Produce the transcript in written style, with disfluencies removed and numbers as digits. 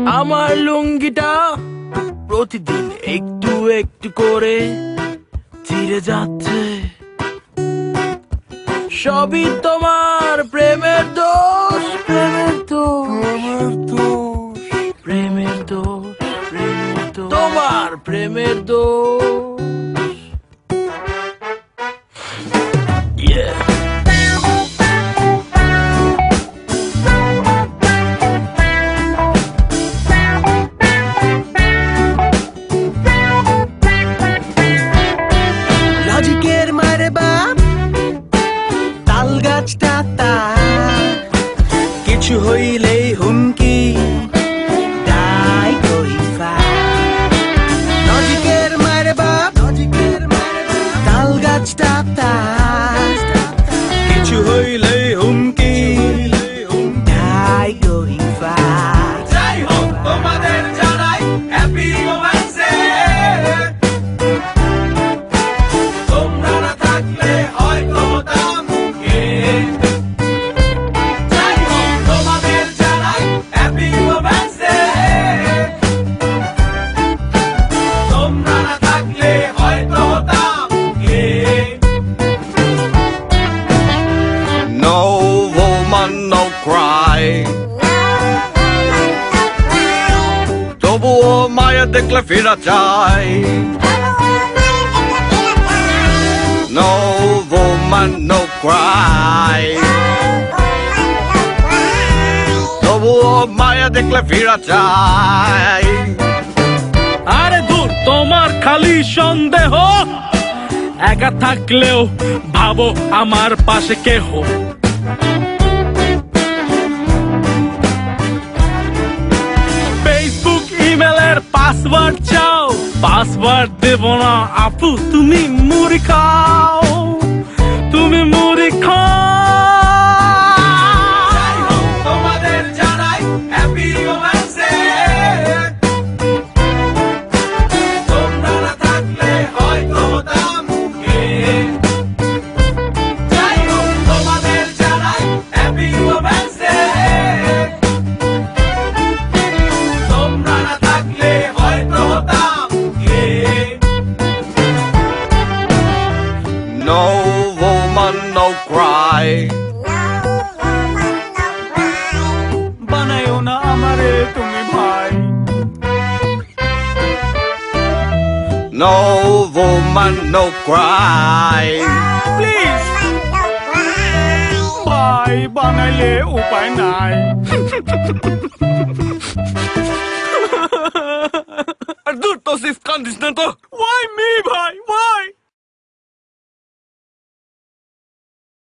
আমার লুঙ্গিটা প্রতিদিন একটু একটু করে ছিঁড়ে যাচ্ছে। সবই তোমার প্রেমের দোষ, প্রেমের দোষ, প্রেমের দোষ, প্রেমের দোষ, তোমার প্রেমের দোষ। লজিকের মারে বাপ তাল গাছটা তার, কিছু হইলেই হুমকি দায় কইফা। লজিকের মারে বাপ তাল গাছটা তার, কিছু হইলেই হুমকি দায় কইফা। যাই হোক তোমাদের জানাই হ্যাপি রোম্যান্স ডে। তোমরা না থাকলে হয়তো হতাম কে। যাই হোক তোমাদের জানাই হ্যাপি রোম্যান্স ডে। তোমরা না থাকলে হয়তো হতাম কে। No woman, no cry. তবুও মায়া দেখলে ফেরা চাই। No woman, no cry. তবুও মায়া দেখলে ফেরা চাই। আরে দূর তোমার খালি সন্দেহ, একা থাকলেও ভাবো আমার পাশে কেহ। ফেসবুক ইমেলের পাসওয়ার্ড চাও, পাসওয়ার্ড দেব না আপু, তুমি মুড়ি খাও, তুমি মুড়ি যাই হোক তোমাদের জানাই হ্যাপি রোম্যান্স ডে। তোমরা না থাকলে হয়তো হতাম কে। যাই হোক তোমাদের জানাই হ্যাপি রোম্যান্স ডে। তোমরা না থাকলে হয়তো হতাম কে। No woman, no cry. বানায়ও না আমারে তুমি ভাই। No woman, no cry. Please ভাই, বানাইলে উপায় নাই। আর দূর তো সিফ কান্দিস না তো। Why me ভাই, why?